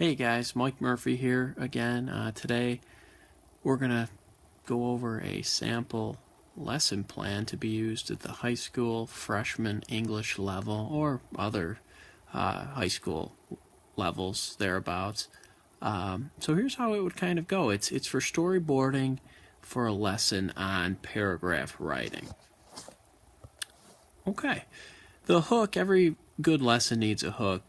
Hey guys, Mike Murphy here again. Today we're going to go over a sample lesson plan to be used at the high school freshman English level or other high school levels thereabouts. So here's how it would kind of go. It's for storyboarding for a lesson on paragraph writing. Okay, the hook, every good lesson needs a hook.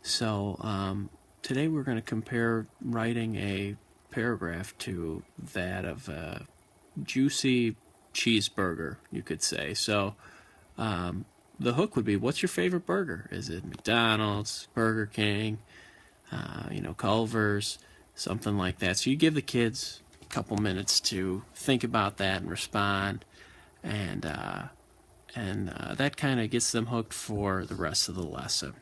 So today we're going to compare writing a paragraph to that of a juicy cheeseburger, you could say. So the hook would be, what's your favorite burger? Is it McDonald's, Burger King, Culver's, something like that. So you give the kids a couple minutes to think about that and respond, and that kind of gets them hooked for the rest of the lesson.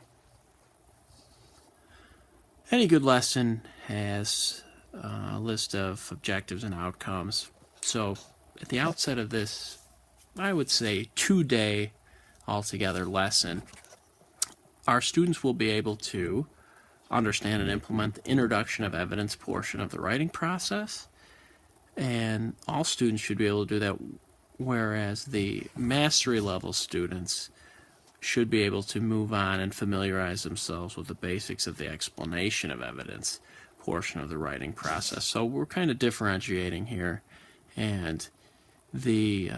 Any good lesson has a list of objectives and outcomes. So at the outset of this, I would say 2-day altogether lesson, our students will be able to understand and implement the introduction of evidence portion of the writing process. And all students should be able to do that, whereas the mastery level students should be able to move on and familiarize themselves with the basics of the explanation of evidence portion of the writing process. So we're kind of differentiating here, and the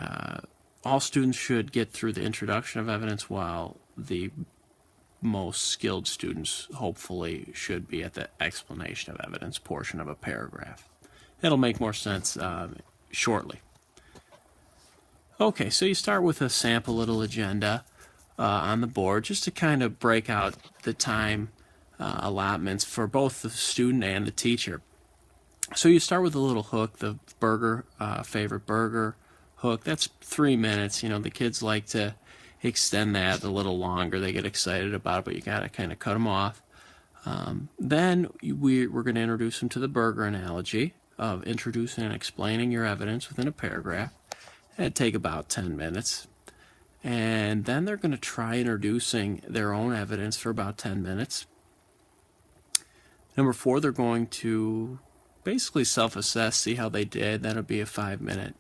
all students should get through the introduction of evidence, while the most skilled students hopefully should be at the explanation of evidence portion of a paragraph. That'll make more sense shortly. Okay, so you start with a sample little agenda on the board, just to kind of break out the time allotments for both the student and the teacher. So you start with a little hook, the burger, favorite burger hook. That's 3 minutes. The kids like to extend that a little longer. They get excited about it, but you got to kind of cut them off. Then we're going to introduce them to the burger analogy of introducing and explaining your evidence within a paragraph. That'd take about 10 minutes. And then they're going to try introducing their own evidence for about 10 minutes. Number 4, they're going to basically self-assess, see how they did. That'll be a 5-minute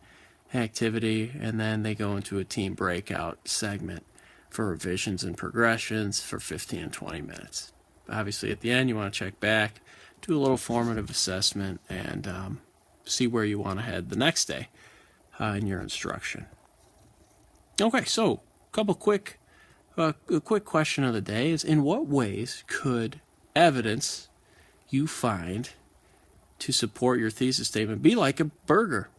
activity. And then they go into a team breakout segment for revisions and progressions for 15 and 20 minutes. Obviously, at the end, you want to check back, do a little formative assessment, and see where you want to head the next day in your instruction. Okay, so a quick question of the day is, in what ways could evidence you find to support your thesis statement be like a burger?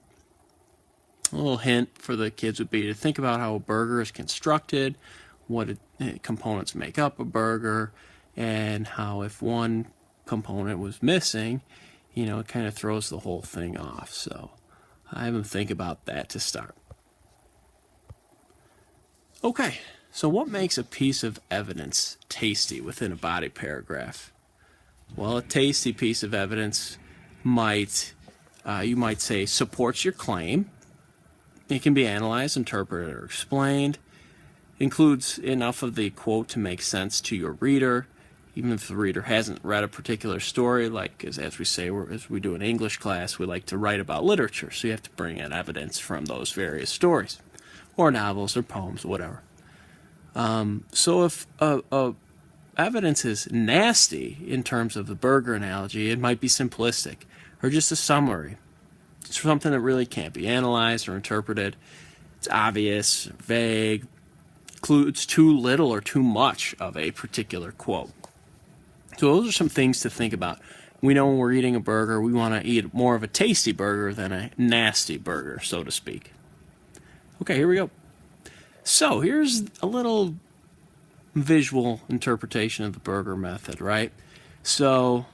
A little hint for the kids would be to think about how a burger is constructed, what components make up a burger, and how if one component was missing, it kind of throws the whole thing off. So I have them think about that to start. Okay, so what makes a piece of evidence tasty within a body paragraph? Well, a tasty piece of evidence you might say, supports your claim. It can be analyzed, interpreted, or explained. Includes enough of the quote to make sense to your reader, even if the reader hasn't read a particular story. Like as we say, as we do in English class, we like to write about literature, so you have to bring in evidence from those various stories, or novels, or poems, whatever. So if evidence is nasty in terms of the burger analogy, it might be simplistic, or just a summary. It's something that really can't be analyzed or interpreted. It's obvious, vague, includes too little or too much of a particular quote. So those are some things to think about. We know when we're eating a burger, we want to eat more of a tasty burger than a nasty burger, so to speak. Okay, here we go. So here's a little visual interpretation of the burger method, right? So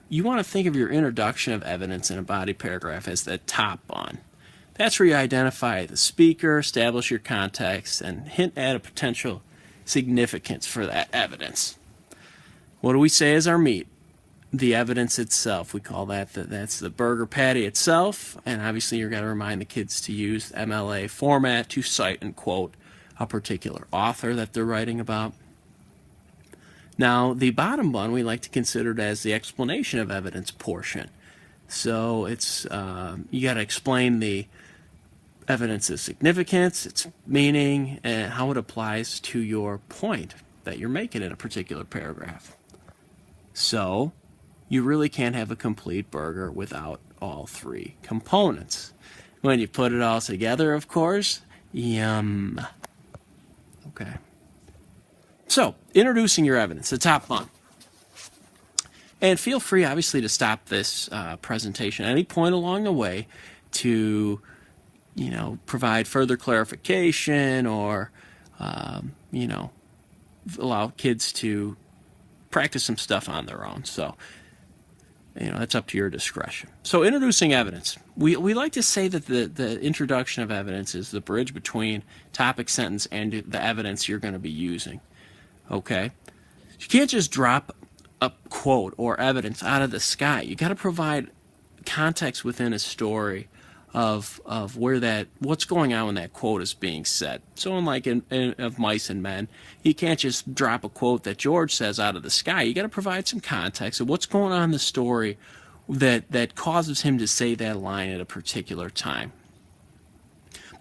you want to think of your introduction of evidence in a body paragraph as the top bun. That's where you identify the speaker, establish your context, and hint at a potential significance for that evidence. What do we say is our meat? The evidence itself. We call that's the burger patty itself, and obviously you're going to remind the kids to use MLA format to cite and quote a particular author that they're writing about. Now, the bottom one we like to consider it as the explanation of evidence portion. So it's you got to explain the evidence's significance, its meaning, and how it applies to your point that you're making in a particular paragraph. So you really can't have a complete burger without all three components. When you put it all together, of course, yum. Okay. So, introducing your evidence, the top one. And feel free, obviously, to stop this presentation at any point along the way to, provide further clarification or, allow kids to practice some stuff on their own. So, that's up to your discretion. So, introducing evidence. We like to say that the introduction of evidence is the bridge between topic, sentence, and the evidence you're going to be using. Okay? You can't just drop a quote or evidence out of the sky. You got to provide context within a story of what's going on when that quote is being said. So unlike of Mice and Men, you can't just drop a quote that George says out of the sky. You got to provide some context of what's going on in the story that causes him to say that line at a particular time.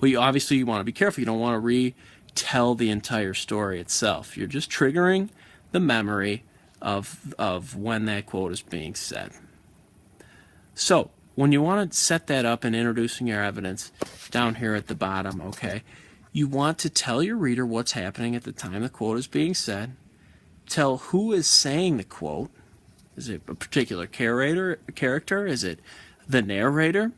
But you want to be careful. You don't want to retell the entire story itself. You're just triggering the memory of when that quote is being said. So when you want to set that up in introducing your evidence down here at the bottom, okay, you want to tell your reader what's happening at the time the quote is being said. Tell who is saying the quote. Is it a particular character? Is it the narrator?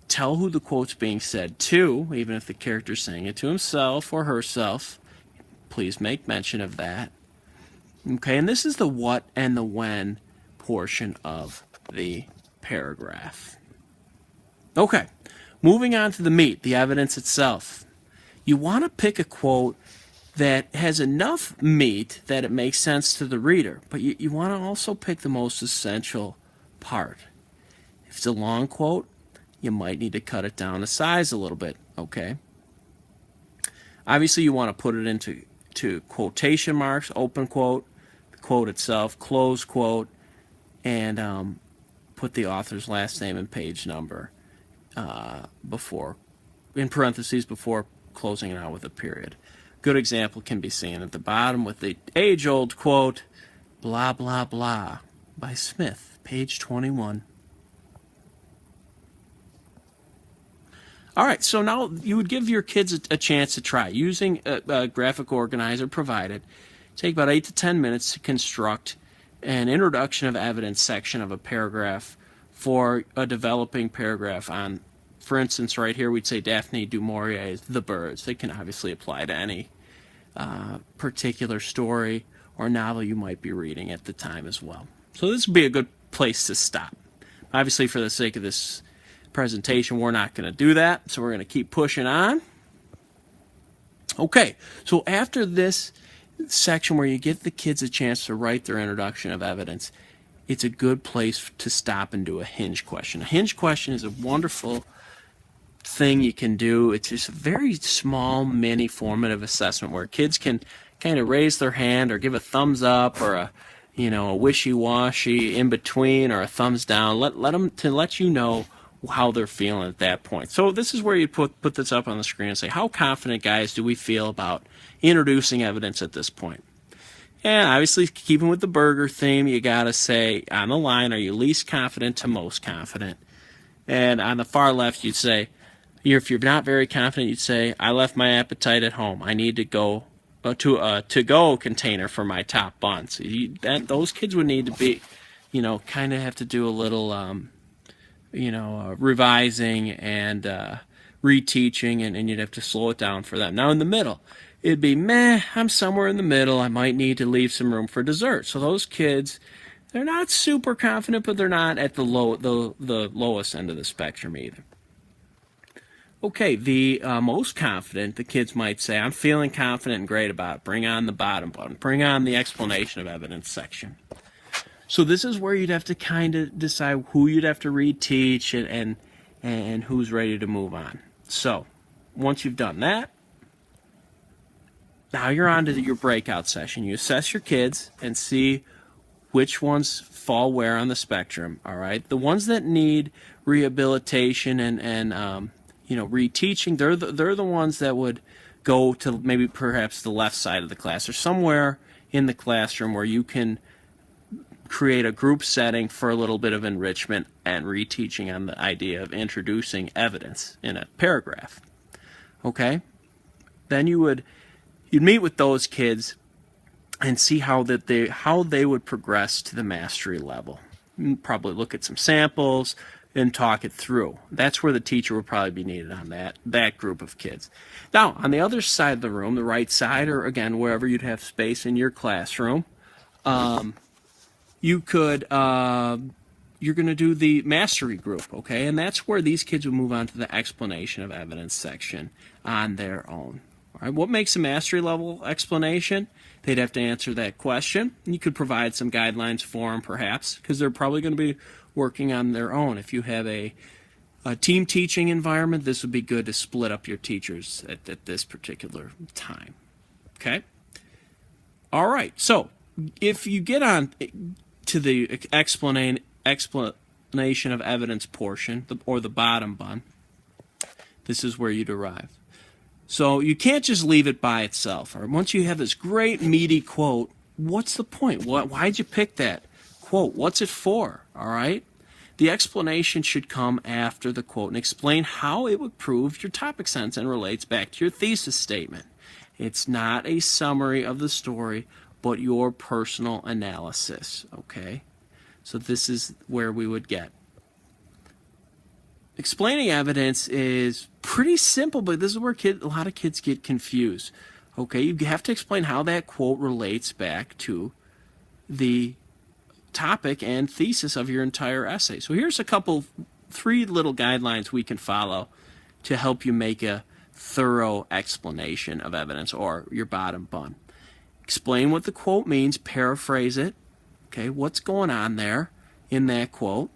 Tell who the quote's being said to, even if the character's saying it to himself or herself. Please make mention of that. Okay, and this is the what and the when portion of the paragraph. Okay, moving on to the meat, the evidence itself. You want to pick a quote that has enough meat that it makes sense to the reader, but you want to also pick the most essential part. If it's a long quote, you might need to cut it down to size a little bit, okay? Obviously, you want to put it into quotation marks, open quote, the quote itself, close quote, and put the author's last name and page number in parentheses before closing it out with a period. Good example can be seen at the bottom with the age-old quote, blah, blah, blah, by Smith, page 21. All right, so now you would give your kids a chance to try using a graphic organizer provided. Take about 8 to 10 minutes to construct an introduction of evidence section of a paragraph for a developing paragraph on, for instance, right here we'd say Daphne du Maurier's The Birds. They can obviously apply to any particular story or novel you might be reading at the time as well. So this would be a good place to stop. Obviously, for the sake of this presentation, we're not going to do that, so we're going to keep pushing on. Okay, so after this section where you give the kids a chance to write their introduction of evidence, it's a good place to stop and do a hinge question. A hinge question is a wonderful thing you can do. It's just a very small, mini formative assessment where kids can kind of raise their hand or give a thumbs up or a wishy-washy in between or a thumbs down. Let you know how they're feeling at that point. So this is where you put this up on the screen and say, how confident, guys, do we feel about introducing evidence at this point? And obviously, keeping with the burger theme, you got to say, on the line, are you least confident to most confident? And on the far left, you'd say, if you're not very confident, you'd say, I left my appetite at home. I need to go to a to-go container for my top buns. Those kids would need to be, kind of have to do a little revising and reteaching, and you'd have to slow it down for them. Now in the middle, it'd be, I'm somewhere in the middle. I might need to leave some room for dessert. So those kids, they're not super confident, but they're not at the lowest end of the spectrum either. Okay, the most confident, the kids might say, I'm feeling confident and great about it. Bring on the bottom button. Bring on the explanation of evidence section. So this is where you'd have to kind of decide who you'd have to reteach and who's ready to move on. So once you've done that, now you're on to your breakout session. You assess your kids and see which ones fall where on the spectrum. All right, the ones that need rehabilitation and reteaching, they're the ones that would go to maybe perhaps the left side of the class or somewhere in the classroom where you can create a group setting for a little bit of enrichment and reteaching on the idea of introducing evidence in a paragraph. Okay, then you'd meet with those kids and see how they would progress to the mastery level. Probably look at some samples and talk it through. That's where the teacher would probably be needed on that group of kids. Now, on the other side of the room, the right side, or again, wherever you'd have space in your classroom, you're going to do the mastery group, okay? And that's where these kids would move on to the explanation of evidence section on their own. All right, what makes a mastery level explanation? They'd have to answer that question. You could provide some guidelines for them, perhaps, because they're probably going to be working on their own. If you have a team teaching environment, this would be good to split up your teachers at this particular time. Okay? All right, so if you get on to the explanation of evidence portion, or the bottom bun, this is where you'd arrive. So you can't just leave it by itself. Or once you have this great meaty quote, what's the point? Why'd you pick that quote? What's it for? All right? The explanation should come after the quote and explain how it would prove your topic sentence and relates back to your thesis statement. It's not a summary of the story, but your personal analysis. Okay? So this is where we would get. Explaining evidence is pretty simple, but this is where a lot of kids get confused. Okay, you have to explain how that quote relates back to the topic and thesis of your entire essay. So here's three little guidelines we can follow to help you make a thorough explanation of evidence, or your bottom bun. Explain what the quote means, paraphrase it. Okay, what's going on there in that quote,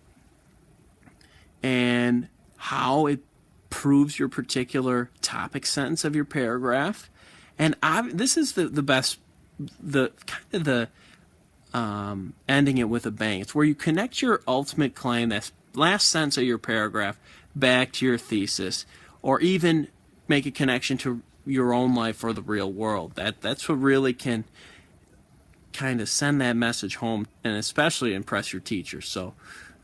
and how it proves your particular topic sentence of your paragraph. And this is the best, ending it with a bang. It's where you connect your ultimate claim, that last sentence of your paragraph, back to your thesis, or even make a connection to your own life or the real world. That's what really can kind of send that message home, and especially impress your teachers. So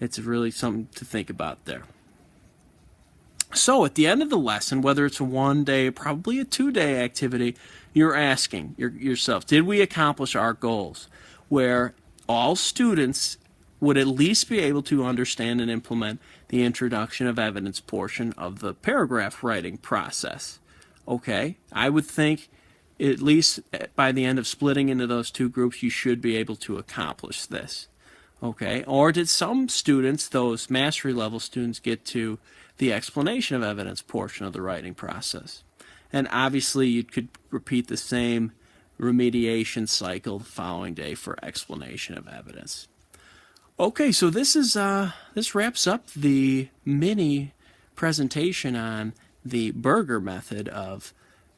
it's really something to think about there. So at the end of the lesson, whether it's a 1-day, probably a 2-day activity, you're asking yourself, did we accomplish our goals? Where all students would at least be able to understand and implement the introduction of evidence portion of the paragraph writing process. Okay, I would think at least by the end of splitting into those two groups, you should be able to accomplish this. Okay, or did some students, those mastery level students, get to the explanation of evidence portion of the writing process? And obviously you could repeat the same remediation cycle the following day for explanation of evidence. Okay, so this wraps up the mini presentation on the Berger method of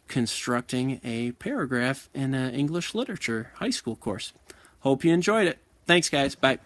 constructing a paragraph in an English literature high school course. Hope you enjoyed it. Thanks, guys. Bye.